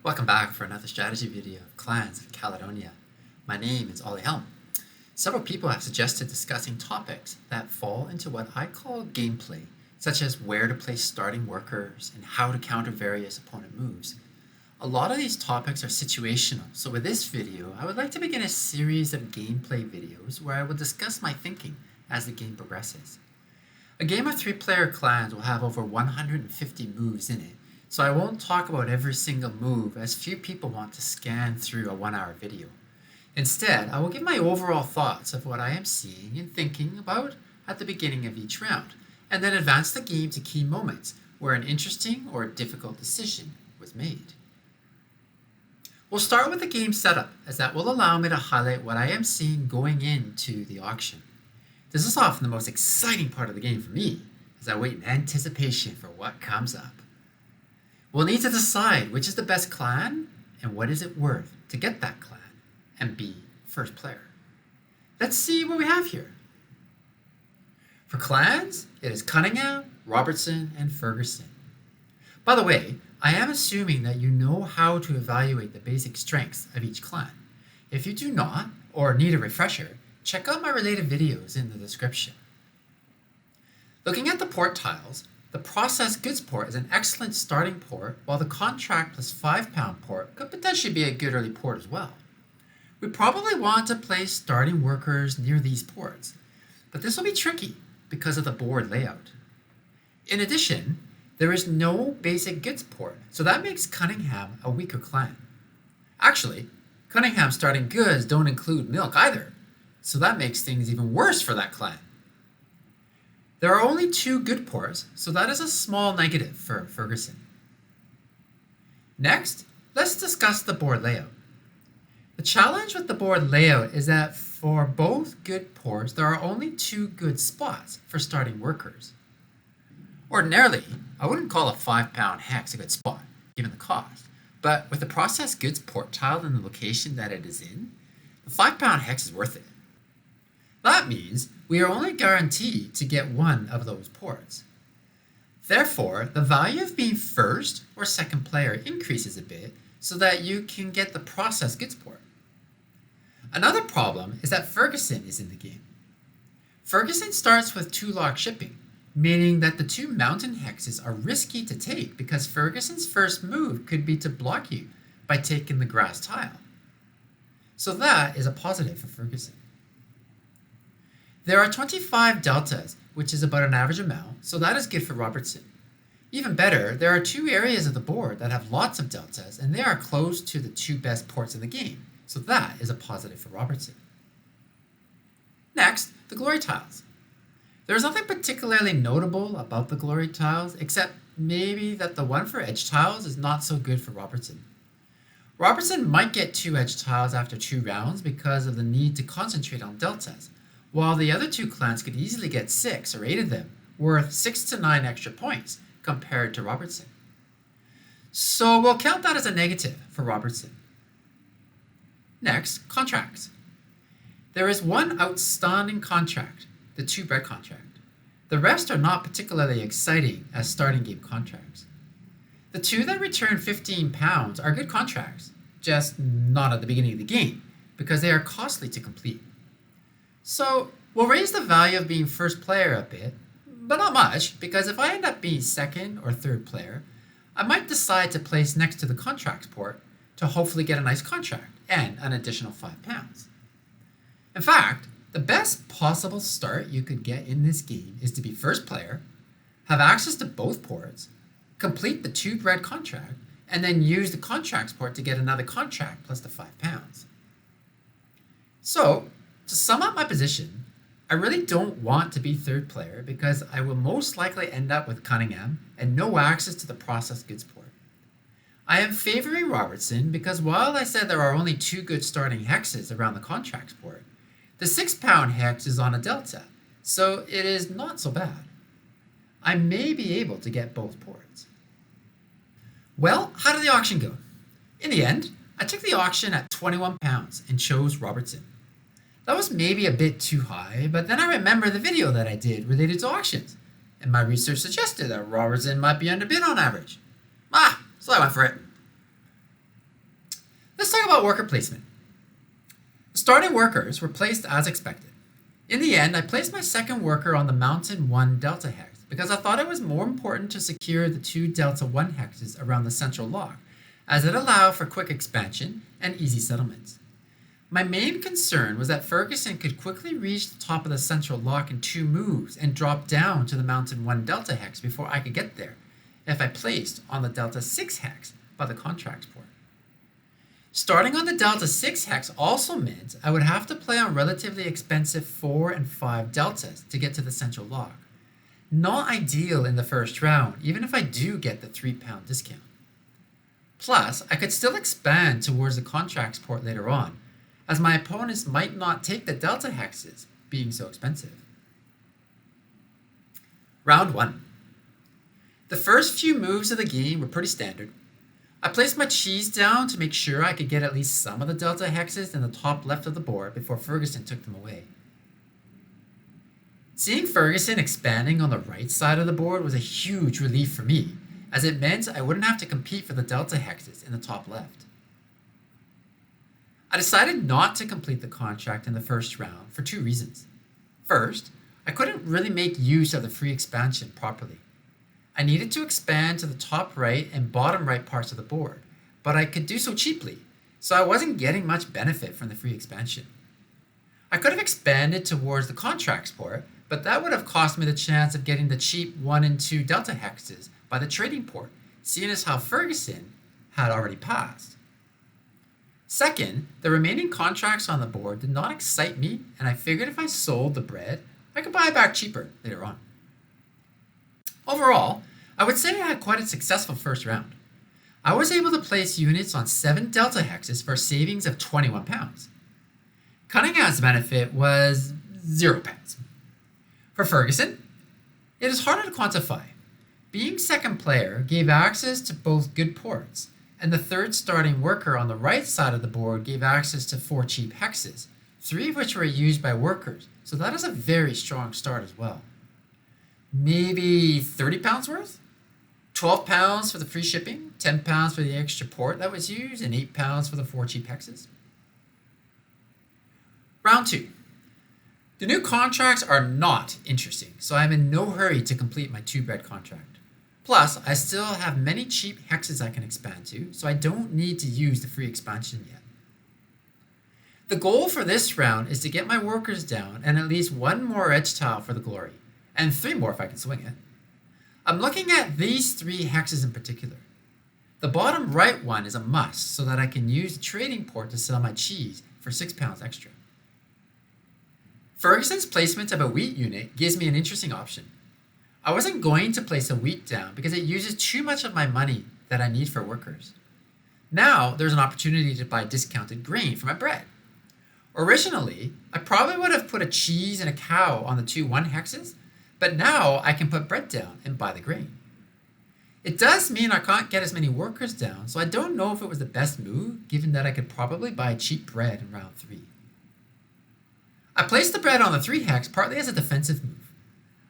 Welcome back for another strategy video of Clans of Caledonia. My name is Ollie Helm. Several people have suggested discussing topics that fall into what I call gameplay, such as where to place starting workers and how to counter various opponent moves. A lot of these topics are situational, so with this video, I would like to begin a series of gameplay videos where I will discuss my thinking as the game progresses. A game of 3-player clans will have over 150 moves in it, so I won't talk about every single move as few people want to scan through a 1-hour video. Instead, I will give my overall thoughts of what I am seeing and thinking about at the beginning of each round, and then advance the game to key moments where an interesting or difficult decision was made. We'll start with the game setup, as that will allow me to highlight what I am seeing going into the auction. This is often the most exciting part of the game for me, as I wait in anticipation for what comes up. We'll need to decide which is the best clan and what is it worth to get that clan and be first player. Let's see what we have here. For clans, it is Cunningham, Robertson, and Ferguson. By the way, I am assuming that you know how to evaluate the basic strengths of each clan. If you do not, or need a refresher, check out my related videos in the description. Looking at the port tiles, the processed goods port is an excellent starting port, while the contract plus £5 port could potentially be a good early port as well. We probably want to place starting workers near these ports, but this will be tricky because of the board layout. In addition, there is no basic goods port, so that makes Cunningham a weaker clan. Actually, Cunningham's starting goods don't include milk either, so that makes things even worse for that clan. There are only 2 good ports, so that is a small negative for Ferguson. Next, let's discuss the board layout. The challenge with the board layout is that for both good ports, there are only 2 good spots for starting workers. Ordinarily, I wouldn't call a £5 hex a good spot, given the cost, but with the processed goods port tiled in the location that it is in, the £5 hex is worth it. That means we are only guaranteed to get one of those ports. Therefore, the value of being first or second player increases a bit so that you can get the processed goods port. Another problem is that Ferguson is in the game. Ferguson starts with 2 lock shipping, meaning that the 2 mountain hexes are risky to take because Ferguson's first move could be to block you by taking the grass tile. So that is a positive for Ferguson. There are 25 deltas, which is about an average amount, so that is good for Robertson. Even better, there are 2 areas of the board that have lots of deltas, and they are close to the 2 best ports in the game, so that is a positive for Robertson. Next, the glory tiles. There is nothing particularly notable about the glory tiles, except maybe that the one for edge tiles is not so good for Robertson. Robertson might get 2 edge tiles after 2 rounds because of the need to concentrate on deltas, while the other 2 clans could easily get 6 or 8 of them, worth 6 to 9 extra points compared to Robertson. So we'll count that as a negative for Robertson. Next, contracts. There is one outstanding contract, the 2 bread contract. The rest are not particularly exciting as starting game contracts. The 2 that return £15 are good contracts, just not at the beginning of the game, because they are costly to complete. So we'll raise the value of being first player a bit, but not much, because if I end up being second or third player, I might decide to place next to the contracts port to hopefully get a nice contract and an additional £5. In fact, the best possible start you could get in this game is to be first player, have access to both ports, complete the 2 bread contract, and then use the contracts port to get another contract plus the £5. So, to sum up my position, I really don't want to be third player because I will most likely end up with Cunningham and no access to the processed goods port. I am favoring Robertson because while I said there are only 2 good starting hexes around the contracts port, the £6 hex is on a delta, so it is not so bad. I may be able to get both ports. Well, how did the auction go? In the end, I took the auction at £21 and chose Robertson. That was maybe a bit too high, but then I remember the video that I did related to auctions, and my research suggested that Robertson might be underbid on average. So I went for it. talk about worker placement. The starting workers were placed as expected. In the end, I placed my second worker on the Mountain 1 Delta Hex because I thought it was more important to secure the 2 Delta 1 hexes around the central lock, as it allowed for quick expansion and easy settlements. My main concern was that Ferguson could quickly reach the top of the central lock in 2 moves and drop down to the Mountain 1 Delta Hex before I could get there, if I placed on the Delta 6 Hex by the contracts port. Starting on the Delta 6 Hex also meant I would have to play on relatively expensive 4 and 5 Deltas to get to the central lock. Not ideal in the first round, even if I do get the £3 discount. Plus, I could still expand towards the contracts port later on, as my opponents might not take the Delta Hexes, being so expensive. Round 1. The first few moves of the game were pretty standard. I placed my cheese down to make sure I could get at least some of the Delta Hexes in the top left of the board before Ferguson took them away. Seeing Ferguson expanding on the right side of the board was a huge relief for me, as it meant I wouldn't have to compete for the Delta Hexes in the top left. I decided not to complete the contract in the first round for 2 reasons. First, I couldn't really make use of the free expansion properly. I needed to expand to the top right and bottom right parts of the board, but I could do so cheaply, so I wasn't getting much benefit from the free expansion. I could have expanded towards the contracts port, but that would have cost me the chance of getting the cheap 1 and 2 Delta Hexes by the trading port, seeing as how Ferguson had already passed. Second, the remaining contracts on the board did not excite me, and I figured if I sold the bread, I could buy it back cheaper later on. Overall, I would say I had quite a successful first round. I was able to place units on 7 Delta Hexes for a savings of £21. Cunningham's benefit was £0. For Ferguson, it is harder to quantify. Being second player gave access to both good ports, and the third starting worker on the right side of the board gave access to 4 cheap hexes, 3 of which were used by workers, so that is a very strong start as well. Maybe £30 worth? £12 for the free shipping, £10 for the extra port that was used, and £8 for the 4 cheap hexes. Round 2. The new contracts are not interesting, so I'm in no hurry to complete my 2 bread contract. Plus, I still have many cheap hexes I can expand to, so I don't need to use the free expansion yet. The goal for this round is to get my workers down and at least 1 more edge tile for the glory, and 3 more if I can swing it. I'm looking at these 3 hexes in particular. The bottom right one is a must so that I can use the trading port to sell my cheese for £6 extra. Ferguson's placement of a wheat unit gives me an interesting option. I wasn't going to place a wheat down because it uses too much of my money that I need for workers. Now there's an opportunity to buy discounted grain for my bread. Originally, I probably would have put a cheese and a cow on the 2 1 hexes, but now I can put bread down and buy the grain. It does mean I can't get as many workers down, so I don't know if it was the best move, given that I could probably buy cheap bread in round 3. I placed the bread on the 3 hex partly as a defensive move.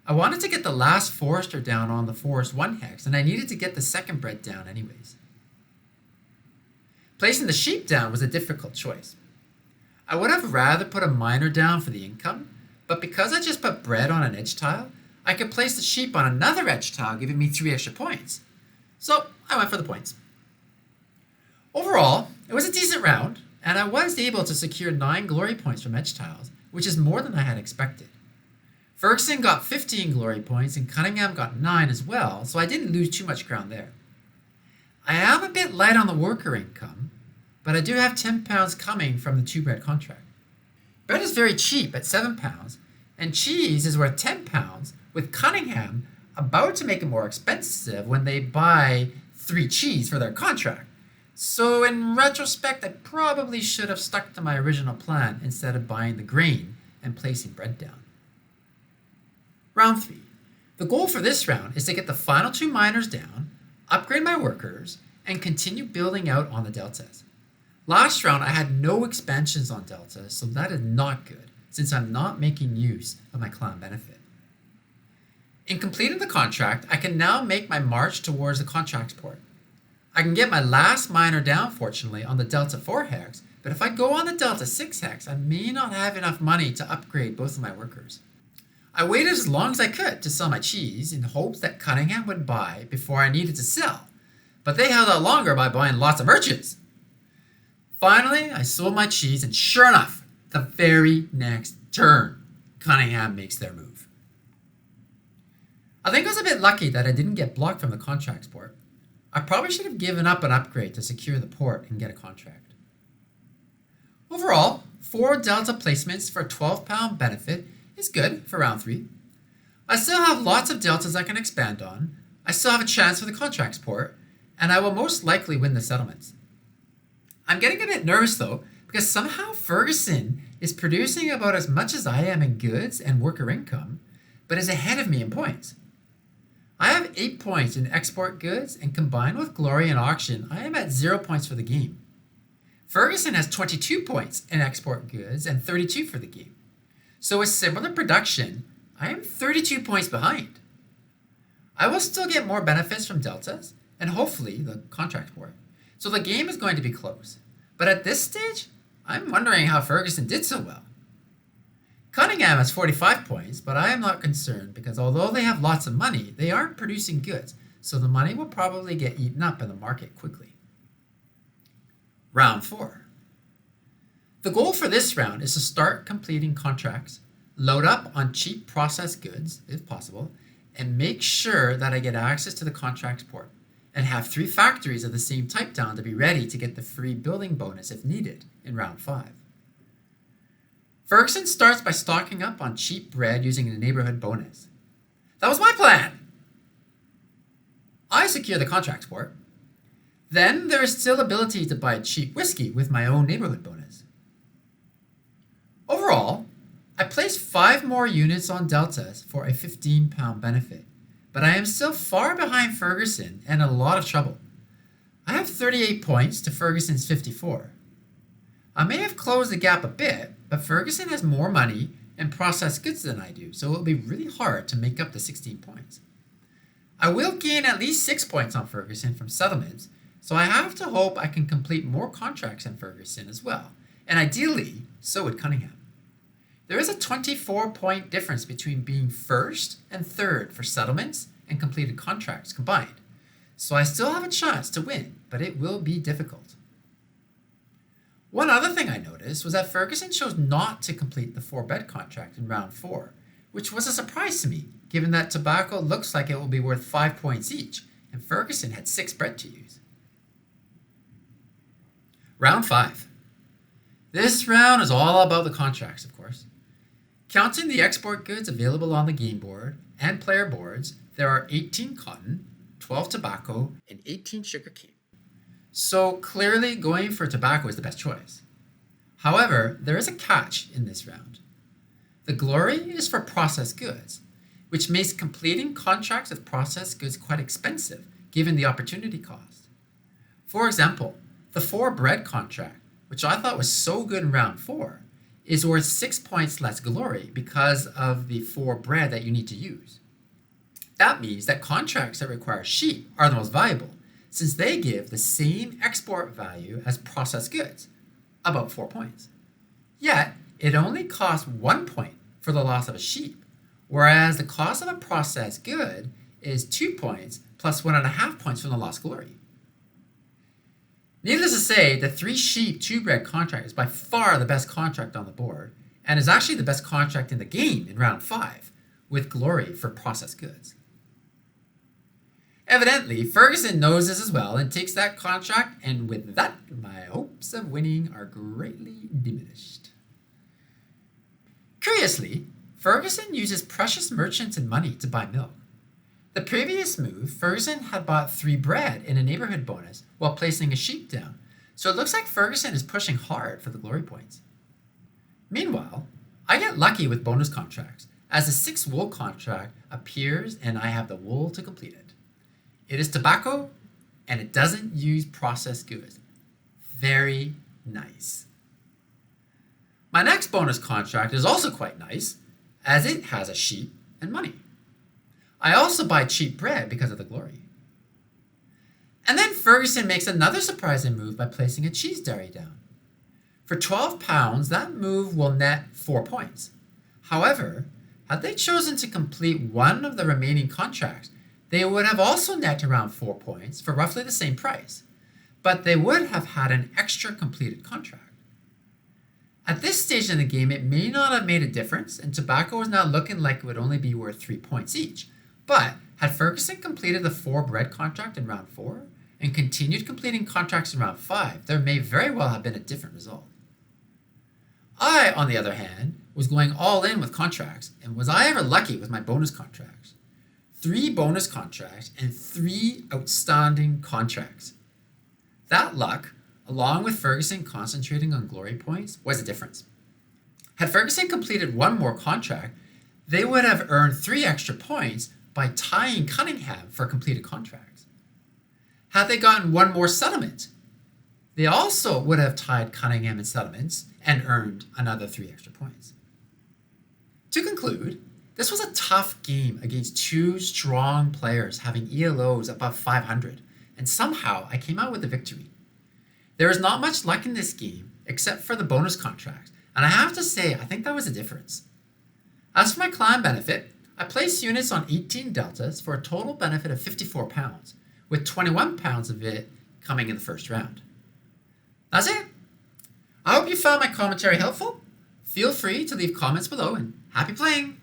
I wanted to get the last forester down on the forest 1 hex, and I needed to get the second bread down anyways. Placing the sheep down was a difficult choice. I would have rather put a miner down for the income, but because I just put bread on an edge tile, I could place the sheep on another edge tile, giving me 3 extra points. So I went for the points. Overall, it was a decent round, and I was able to secure 9 glory points from edge tiles, which is more than I had expected. Ferguson got 15 glory points and Cunningham got 9 as well, so I didn't lose too much ground there. I am a bit light on the worker income, but I do have £10 coming from the 2 bread contract. Bread is very cheap at £7, and cheese is worth £10, with Cunningham about to make it more expensive when they buy 3 cheese for their contract. So in retrospect, I probably should have stuck to my original plan instead of buying the grain and placing bread down. Round 3. The goal for this round is to get the final 2 miners down, upgrade my workers, and continue building out on the deltas. Last round I had no expansions on deltas, so that is not good, since I'm not making use of my clan benefit. In completing the contract, I can now make my march towards the contracts port. I can get my last miner down, fortunately, on the Delta 4 hex, but if I go on the Delta 6 hex, I may not have enough money to upgrade both of my workers. I waited as long as I could to sell my cheese in hopes that Cunningham would buy before I needed to sell, but they held out longer by buying lots of merchants. Finally, I sold my cheese, and sure enough, the very next turn, Cunningham makes their move. I think I was a bit lucky that I didn't get blocked from the contracts port. I probably should have given up an upgrade to secure the port and get a contract. Overall, 4 Delta placements for a £12 benefit is good for round 3. I still have lots of Deltas I can expand on, I still have a chance for the contracts port, and I will most likely win the settlements. I'm getting a bit nervous though, because somehow Ferguson is producing about as much as I am in goods and worker income, but is ahead of me in points. I have 8 points in export goods, and combined with glory and auction, I am at 0 points for the game. Ferguson has 22 points in export goods and 32 for the game. So with similar production, I am 32 points behind. I will still get more benefits from Deltas, and hopefully the contract port. So the game is going to be close. But at this stage, I'm wondering how Ferguson did so well. Cunningham has 45 points, but I am not concerned because although they have lots of money, they aren't producing goods, so the money will probably get eaten up in the market quickly. Round 4. The goal for this round is to start completing contracts, load up on cheap processed goods, if possible, and make sure that I get access to the contracts port, and have 3 factories of the same type down to be ready to get the free building bonus if needed in round 5. Ferguson starts by stocking up on cheap bread using a neighborhood bonus. That was my plan! I secure the contracts port. Then there is still ability to buy cheap whiskey with my own neighborhood bonus. Overall, I placed 5 more units on Deltas for a £15 benefit, but I am still far behind Ferguson and in a lot of trouble. I have 38 points to Ferguson's 54. I may have closed the gap a bit, but Ferguson has more money and processed goods than I do, so it will be really hard to make up the 16 points. I will gain at least 6 points on Ferguson from settlements, so I have to hope I can complete more contracts in Ferguson as well, and ideally, so would Cunningham. There is a 24-point difference between being first and third for settlements and completed contracts combined, so I still have a chance to win, but it will be difficult. One other thing I noticed was that Ferguson chose not to complete the 4-bed contract in round 4, which was a surprise to me, given that tobacco looks like it will be worth 5 points each, and Ferguson had 6 bread to use. Round 5. This round is all about the contracts, of course. Counting the export goods available on the game board and player boards, there are 18 cotton, 12 tobacco, and 18 sugarcane. So clearly going for tobacco is the best choice. However, there is a catch in this round. The glory is for processed goods, which makes completing contracts with processed goods quite expensive given the opportunity cost. For example, the 4 bread contract, which I thought was so good in round 4, is worth 6 points less glory because of the 4 bread that you need to use. That means that contracts that require sheep are the most valuable, since they give the same export value as processed goods, about 4 points. Yet, it only costs 1 point for the loss of a sheep, whereas the cost of a processed good is 2 points plus 1.5 points from the lost glory. Needless to say, the 3 sheep 2 bread contract is by far the best contract on the board, and is actually the best contract in the game in round 5, with glory for processed goods. Evidently, Ferguson knows this as well and takes that contract, and with that, my hopes of winning are greatly diminished. Curiously, Ferguson uses precious merchants and money to buy milk. The previous move, Ferguson had bought 3 bread in a neighborhood bonus while placing a sheep down, so it looks like Ferguson is pushing hard for the glory points. Meanwhile, I get lucky with bonus contracts, as the 6 wool contract appears and I have the wool to complete it. It is tobacco, and it doesn't use processed goods. Very nice. My next bonus contract is also quite nice, as it has a sheep and money. I also buy cheap bread because of the glory. And then Ferguson makes another surprising move by placing a cheese dairy down. For £12, that move will net 4 points. However, had they chosen to complete one of the remaining contracts, they would have also netted around 4 points for roughly the same price, but they would have had an extra completed contract. At this stage in the game, it may not have made a difference, and tobacco was now looking like it would only be worth 3 points each. But had Ferguson completed the 4 bread contract in round 4 and continued completing contracts in round 5, there may very well have been a different result. I, on the other hand, was going all in with contracts, and was I ever lucky with my bonus contracts? 3 bonus contracts and 3 outstanding contracts. That luck, along with Ferguson concentrating on glory points, was the difference. Had Ferguson completed 1 more contract, they would have earned 3 extra points by tying Cunningham for completed contracts. Had they gotten 1 more settlement, they also would have tied Cunningham in settlements and earned another 3 extra points. To conclude, this was a tough game against 2 strong players having ELOs above 500, and somehow I came out with a victory. There is not much luck in this game except for the bonus contracts, and I have to say I think that was the difference. As for my clan benefit, I placed units on 18 deltas for a total benefit of £54, with £21 of it coming in the first round. That's it. I hope you found my commentary helpful. Feel free to leave comments below, and happy playing!